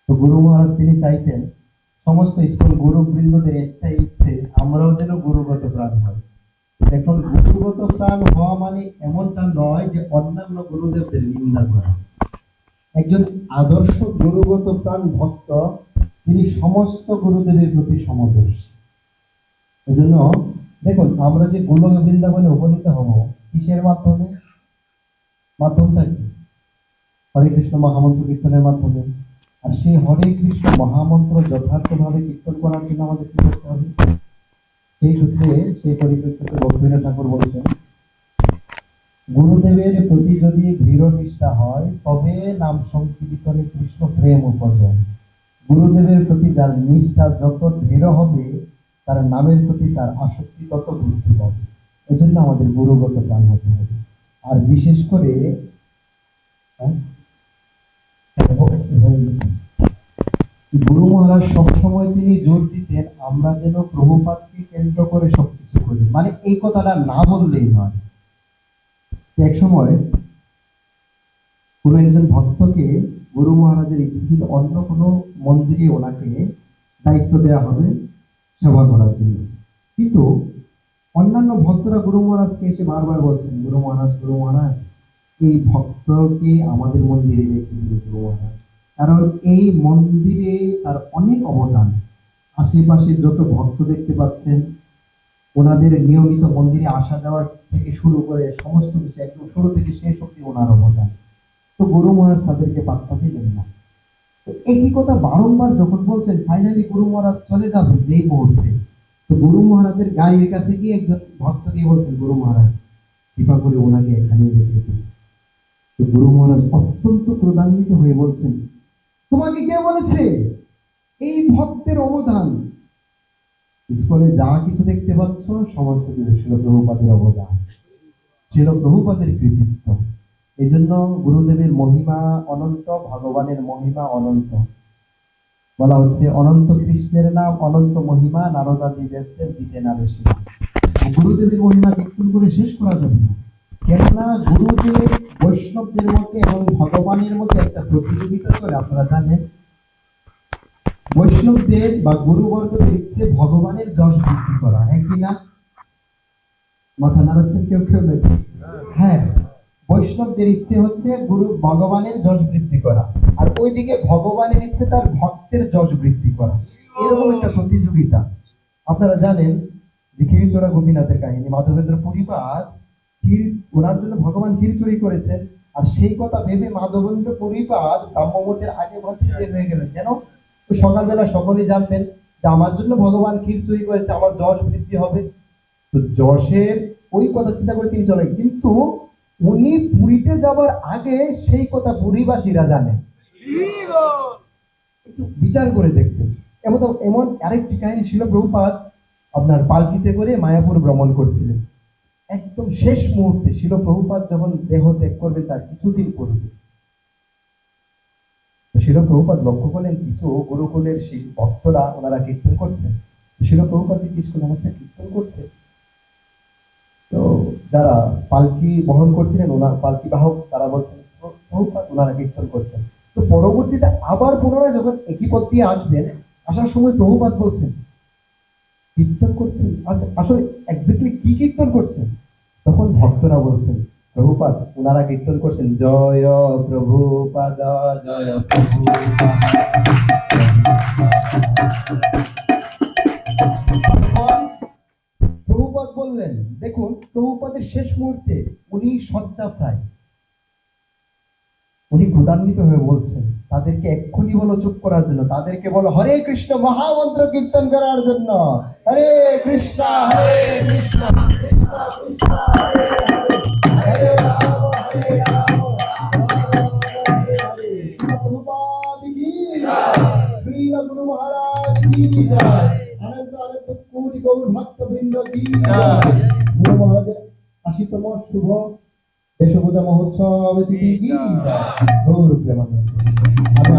তো গুরু মহারাজ তিনি চাইতেন সমস্ত স্কুল গুরু বৃন্দদের একটা ইচ্ছে, আমরাও যেন গুরুগত প্রাণ হয়। এখন গুরুগত প্রাণ হওয়া মানে এমনটা নয় যে অন্যান্য গুরুদেবদের নিন্দা করা। একজন আদর্শ গুরুগত প্রাণ ভক্ত তিনি সমস্ত গুরুদেবের প্রতি সমদর্শী। এজন্য দেখুন, আমরা যে গোলক বৃন্দাবনে উপনীত হব কিসের মাধ্যমে? মাধ্যমটা কি? হরে কৃষ্ণ মহামন্ত্র কীর্তনের মাধ্যমে। আর সেই হরে কৃষ্ণ মহামন্ত্র যথার্থভাবে কীর্তন করার জন্য আমাদের কি করতে হবে? সেই সূত্রে সেই পরিপ্রেক্ষিতে ভক্তিবিনোদ ঠাকুর বলছেন, গুরুদেবের প্রতি যদি দৃঢ় নিষ্ঠা হয় তবে নাম সংকীর্তনে কৃষ্ণ প্রেম উপজন। গুরুদেবের প্রতি যার নিষ্ঠা যত দৃঢ় হবে তার নামের প্রতি তার আসক্তি তত বৃদ্ধি পাবে। এজন্য আমাদের গুরুগত প্রাণ হতে হবে। আর বিশেষ করে গুরু মহারাজ সবসময় তিনি জোর দিতেন আমরা যেন প্রভুপাদকে কেন্দ্র করে সবকিছু করি। মানে এই কথাটা না বললেই নয়। এক সময় কোনো একজন ভক্তকে গুরু মহারাজের ইচ্ছে ছিল অন্য কোনো মন্দিরে ওনাকে দায়িত্ব দেওয়া হবে সেবা করার জন্য। কিন্তু অন্যান্য ভক্তরা গুরু মহারাজকে এসে বারবার বলছেন, গুরু মহারাজ এই ভক্তকে আমাদের মন্দিরে রেখে দিল গুরু মহারাজ, কারণ এই মন্দিরে তার অনেক অবদান। আশেপাশে যত ভক্ত দেখতে পাচ্ছেন ওনাদের নিয়মিত মন্দিরে আসা যাওয়ার থেকে শুরু করে সমস্ত কিছু একদম শুরু থেকে শেষ অব্দি ওনার অবদান। তো গুরু মহারাজ তাদেরকে পাত্তা দিলেন না। তো এই কথা বারংবার যখন বলছেন, ফাইনালি গুরু মহারাজ চলে যাবেন যেই মুহূর্তে, তো গুরু মহারাজের গাড়ির কাছে গিয়ে একজন ভক্ত গিয়ে বলছেন, গুরু মহারাজ কৃপা করে ওনাকে এখানে রেখে দিন। তো গুরু মহারাজ অত্যন্ত ক্রোধান্বিত হয়ে বলছেন, তোমাকে কে বলেছে এই ভক্তের অবদান? স্কুলে যা কিছু দেখতে পাচ্ছ সমস্ত কিছু ছিল প্রভুপাদের অবদান, ছিল প্রভুপাদের কৃতিত্ব। এই জন্য গুরুদেবের মহিমা অনন্ত, ভগবানের মহিমা অনন্ত। বলা হচ্ছে অনন্ত কৃষ্ণের নাম অনন্ত মহিমা, নারদাদি ব্যস্তের দিতে না বেশি। গুরুদেবের মহিমা কীর্তন করে শেষ করা যাবে না। কেননা গুরুদেব বৈষ্ণবদের মধ্যে এবং ভগবানের মধ্যে একটা প্রতিযোগিতা করে। আপনারা জানেন বৈষ্ণবদের বা গুরুবর্গদের ইচ্ছে ভগবানের যশ বৃদ্ধি করা, হ্যাঁ কিনা? মাথা নাড়াচ্ছেন কেউ কেউ নাকি? হ্যাঁ, বৈষ্ণবদের ইচ্ছে হচ্ছে গুরু ভগবানের যশ বৃদ্ধি করা, আর ওইদিকে ভগবানের ইচ্ছে তার ভক্তের যশ বৃদ্ধি করা। এরকম একটা প্রতিযোগিতা। আপনারা জানেন যে ক্ষীরচোরা গোপীনাথের কাহিনী, মাধবেন্দ্র পরিবার ওনার জন্য ভগবান ক্ষীর চুরি করেছেন, আর সেই কথা ভেবে মাধবেন্দ্র পরিবার ব্রাহ্মণের আগে বছর হয়ে গেলেন। কেন? সকালবেলা সকলেই জানবেন যে আমার জন্য ভগবান ক্ষীর চুরি করেছে, আমার যশ বৃদ্ধি হবে। তো যশের ওই কথা চিন্তা করে তিনি চলে, কিন্তু উনি পুরীতে যাবার আগে সেই কথা পুরীবাসীরা জানে। একটু বিচার করে দেখতেন। এমন আরেকটি কাহিনী ছিল, প্রভুপাদ আপনার পালকিতে করে মায়াপুর ভ্রমণ করছিলেন। একদম শেষ মুহূর্তে ছিল প্রভুপাদ যখন দেহ ত্যাগ করবে তার কিছুদিন পূর্বে শিল প্রভুপাদ লক্ষ্য করলেন কিছু গুরুকুলের সেই ভক্তরা ওনারা কীর্তন করছেন। শিল প্রভুপাদ জিজ্ঞেস করলেন, আচ্ছা কীর্তন করছে? তো যারা পালকি বহন করছিলেন, ওনার পালকি বাহক, তারা বলছেন প্রভুপাদ ওনারা কীর্তন করছেন। তো পরবর্তীতে আবার পুনরায় যখন একই পথ দিয়ে আসবেন, আসার সময় প্রভুপাদ বলছেন কীর্তন করছেন, আচ্ছা আসলে এক্স্যাক্টলি কি কীর্তন করছেন? তখন ভক্তরা বলছেন, প্রভুপাদ ওনারা কীর্তন করছেন জয় প্রভুপাদ জয় প্রভুপাদ। প্রভুপাদ বললেন, দেখুন প্রভুপাদের শেষ মুহূর্তে উনি শয্যা প্রায়, উনি ক্রোধান্বিত হয়ে বলছেন তাদেরকে এক্ষুনি বলো চুপ করার জন্য, তাদেরকে বলো হরে কৃষ্ণ মহামন্ত্র কীর্তন করার জন্য। হরে কৃষ্ণ হরে কৃষ্ণ কৃষ্ণ কৃষ্ণ হরে হরে, হরে রাম হরে রাম রাম হরে হরে। প্রভুপাদ কি জয়, শ্রী গুরু মহারাজ কি জয়, অনন্ত অনন্ত কোটি গৌর ভক্ত বৃন্দ কি জয়। গুরু মহারাজের ৮০তম শুভ দেশপূজা মহোৎসব তিথি কি জয়। গৌর প্রেমানন্দ। আমি